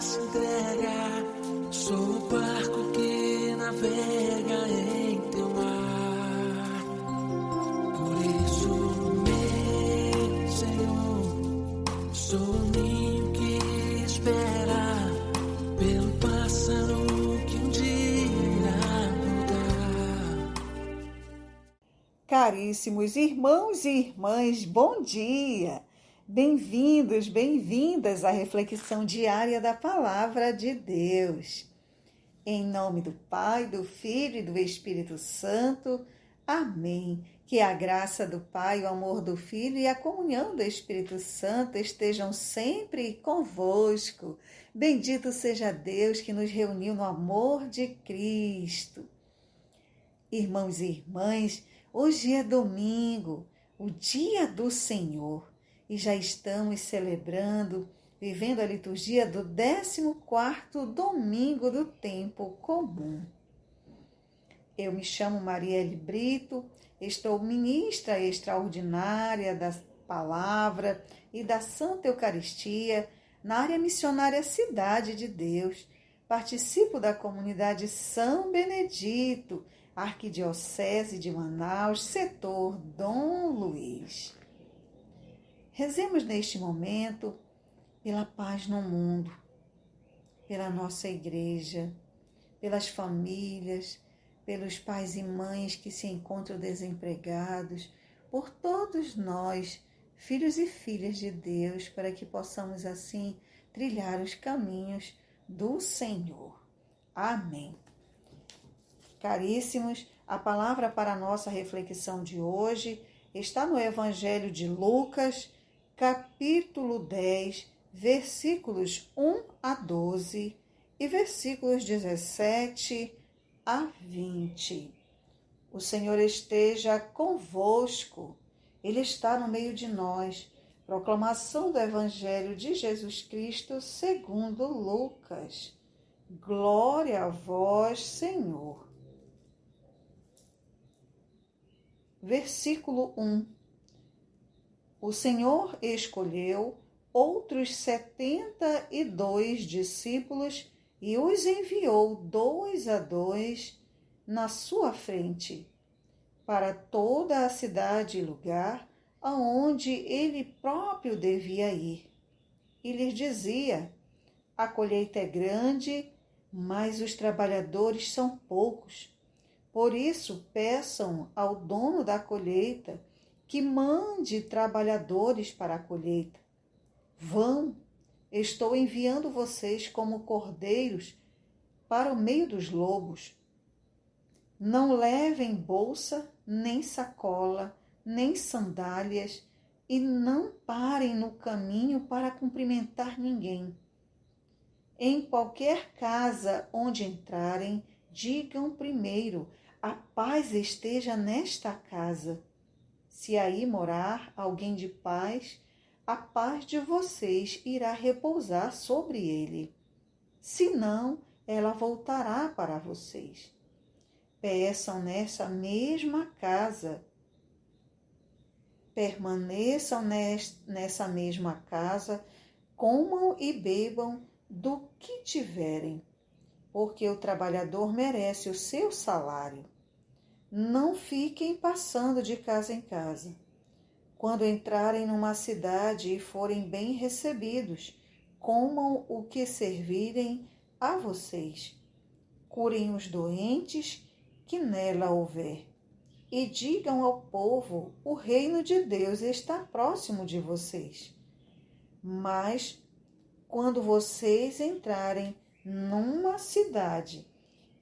se entrega. Sou o barco que navega em teu mar. Por isso, meu Senhor, sou o ninho que espera pelo pássaro que um dia irá voltar. Caríssimos irmãos e irmãs, bom dia! Bem-vindos, bem-vindas à reflexão diária da Palavra de Deus. Em nome do Pai, do Filho e do Espírito Santo. Amém. Que a graça do Pai, o amor do Filho e a comunhão do Espírito Santo estejam sempre convosco. Bendito seja Deus que nos reuniu no amor de Cristo. Irmãos e irmãs, hoje é domingo, o dia do Senhor, e já estamos celebrando, vivendo a liturgia do 14º domingo do tempo comum. Eu me chamo Marielle Brito, estou ministra extraordinária da Palavra e da Santa Eucaristia na área missionária Cidade de Deus. Participo da comunidade São Benedito, Arquidiocese de Manaus, setor Dom Luiz. Rezemos neste momento pela paz no mundo, pela nossa igreja, pelas famílias, pelos pais e mães que se encontram desempregados, por todos nós, filhos e filhas de Deus, para que possamos assim trilhar os caminhos do Senhor. Amém. Caríssimos, a palavra para a nossa reflexão de hoje está no Evangelho de Lucas, capítulo 10, versículos 1 a 12 e versículos 17 a 20. O Senhor esteja convosco, Ele está no meio de nós. Proclamação do Evangelho de Jesus Cristo segundo Lucas. Glória a vós, Senhor. Versículo 1. O Senhor escolheu outros 72 discípulos e os enviou 2 a 2 na sua frente, para toda a cidade e lugar aonde ele próprio devia ir. E lhes dizia: a colheita é grande, mas os trabalhadores são poucos. Por isso, peçam ao dono da colheita que mande trabalhadores para a colheita. Vão, estou enviando vocês como cordeiros para o meio dos lobos. Não levem bolsa, nem sacola, nem sandálias, e não parem no caminho para cumprimentar ninguém. Em qualquer casa onde entrarem, digam primeiro: a paz esteja nesta casa. Se aí morar alguém de paz, a paz de vocês irá repousar sobre ele. Se não, ela voltará para vocês. Peçam nessa mesma casa. Permaneçam nessa mesma casa, comam e bebam do que tiverem, porque o trabalhador merece o seu salário. Não fiquem passando de casa em casa. Quando entrarem numa cidade e forem bem recebidos, comam o que servirem a vocês. Curem os doentes que nela houver. E digam ao povo: o reino de Deus está próximo de vocês. Mas, quando vocês entrarem numa cidade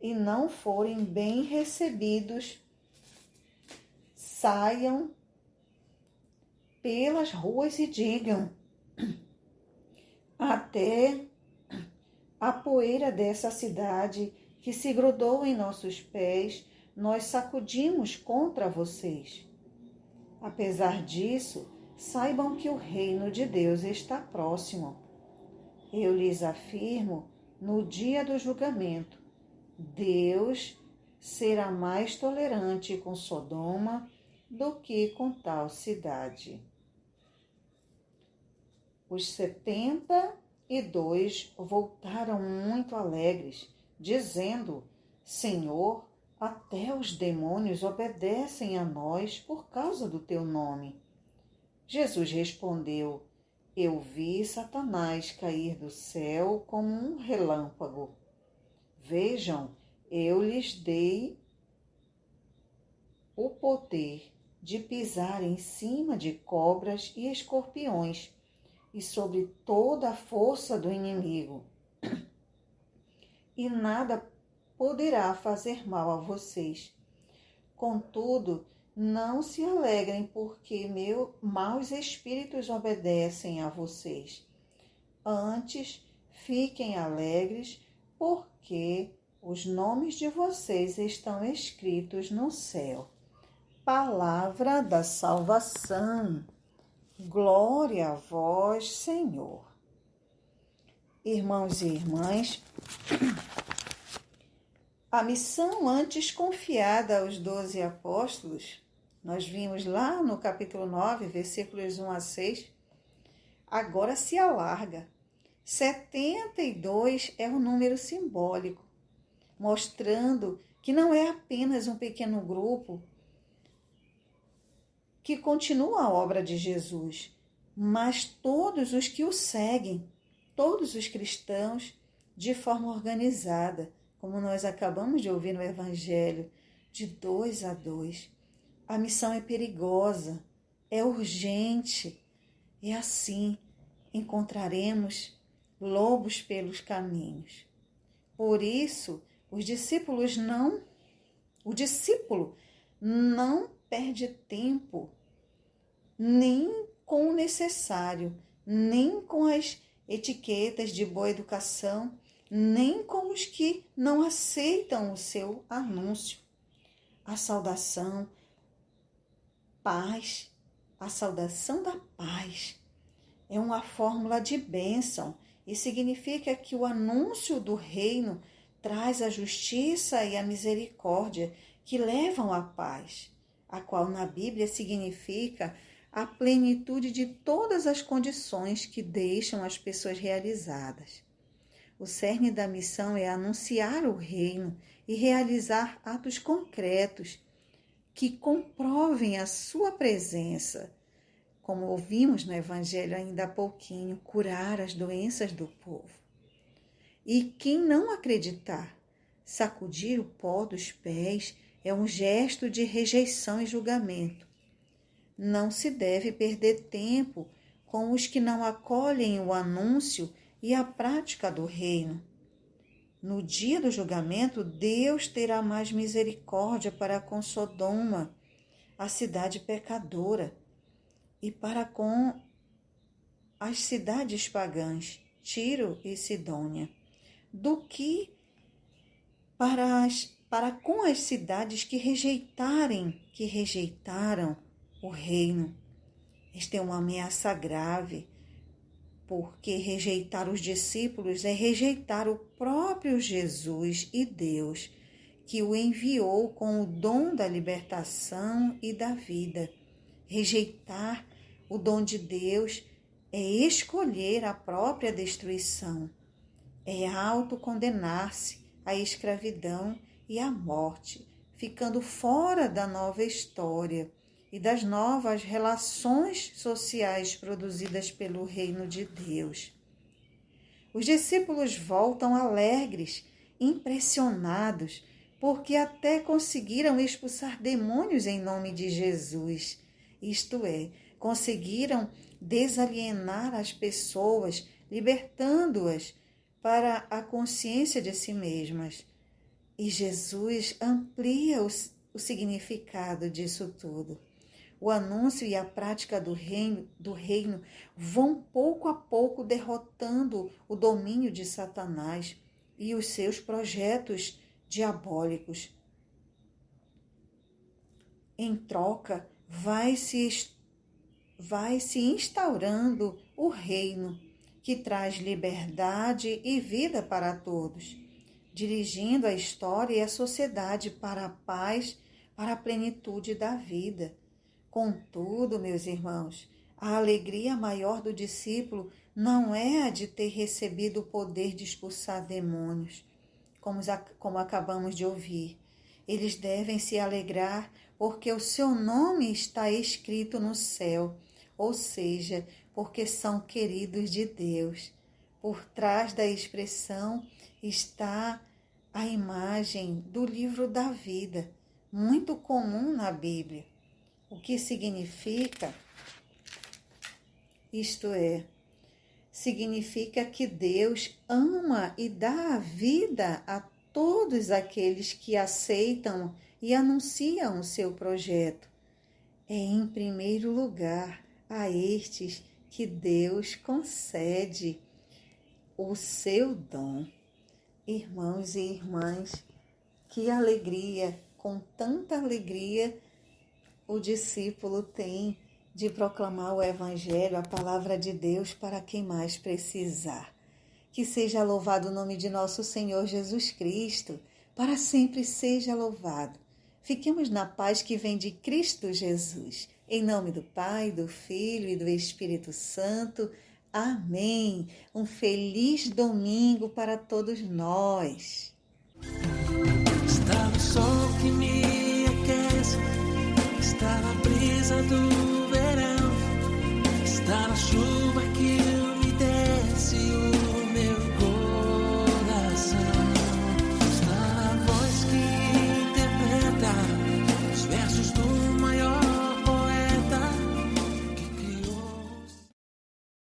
e não forem bem recebidos, saiam pelas ruas e digam: até a poeira dessa cidade que se grudou em nossos pés, nós sacudimos contra vocês. Apesar disso, saibam que o reino de Deus está próximo. Eu lhes afirmo, no dia do julgamento, Deus será mais tolerante com Sodoma do que com tal cidade. Os 70 E 2 voltaram muito alegres, dizendo: Senhor, até os demônios obedecem a nós por causa do teu nome. Jesus respondeu: Eu vi Satanás cair do céu como um relâmpago. Vejam, eu lhes dei o poder de pisar em cima de cobras e escorpiões e sobre toda a força do inimigo. E nada poderá fazer mal a vocês. Contudo, não se alegrem porque maus espíritos obedecem a vocês. Antes, fiquem alegres porque os nomes de vocês estão escritos no céu. Palavra da salvação. Glória a vós, Senhor. Irmãos e irmãs, a missão antes confiada aos 12 apóstolos, nós vimos lá no capítulo 9, versículos 1 a 6, agora se alarga. 72 é um número simbólico, mostrando que não é apenas um pequeno grupo que continua a obra de Jesus, mas todos os que o seguem, todos os cristãos, de forma organizada, como nós acabamos de ouvir no Evangelho, de 2 a 2. A missão é perigosa, é urgente, e assim encontraremos lobos pelos caminhos. Por isso, o discípulo não perde tempo, nem com o necessário, nem com as etiquetas de boa educação, nem com os que não aceitam o seu anúncio. A saudação, paz, a saudação da paz é uma fórmula de bênção e significa que o anúncio do reino traz a justiça e a misericórdia que levam à paz, a qual na Bíblia significa a plenitude de todas as condições que deixam as pessoas realizadas. O cerne da missão é anunciar o reino e realizar atos concretos que comprovem a sua presença. Como ouvimos no Evangelho ainda há pouquinho, curar as doenças do povo. E quem não acreditar, sacudir o pó dos pés é um gesto de rejeição e julgamento. Não se deve perder tempo com os que não acolhem o anúncio e a prática do reino. No dia do julgamento, Deus terá mais misericórdia para com Sodoma, a cidade pecadora, e para com as cidades pagãs, Tiro e Sidônia, do que para com as cidades que rejeitaram o reino. Esta é uma ameaça grave, porque rejeitar os discípulos é rejeitar o próprio Jesus e Deus, que o enviou com o dom da libertação e da vida. Rejeitar o dom de Deus é escolher a própria destruição, é autocondenar-se à escravidão e à morte, ficando fora da nova história e das novas relações sociais produzidas pelo reino de Deus. Os discípulos voltam alegres, impressionados, porque até conseguiram expulsar demônios em nome de Jesus. Isto é, conseguiram desalienar as pessoas, libertando-as para a consciência de si mesmas. E Jesus amplia o significado disso tudo. O anúncio e a prática do reino vão pouco a pouco derrotando o domínio de Satanás e os seus projetos diabólicos. Em troca, vai se instaurando o reino que traz liberdade e vida para todos, dirigindo a história e a sociedade para a paz, para a plenitude da vida. Contudo, meus irmãos, a alegria maior do discípulo não é a de ter recebido o poder de expulsar demônios, como acabamos de ouvir. Eles devem se alegrar porque o seu nome está escrito no céu, ou seja, porque são queridos de Deus. Por trás da expressão está a imagem do livro da vida, muito comum na Bíblia. O que significa? Isto é, significa que Deus ama e dá a vida a todos aqueles que aceitam e anunciam o seu projeto. É, em primeiro lugar, a estes que Deus concede o seu dom. Irmãos e irmãs, que alegria, com tanta alegria, o discípulo tem de proclamar o Evangelho, a palavra de Deus, para quem mais precisar. Que seja louvado o nome de nosso Senhor Jesus Cristo, para sempre seja louvado. Fiquemos na paz que vem de Cristo Jesus. Em nome do Pai, do Filho e do Espírito Santo. Amém. Um feliz domingo para todos nós. Estava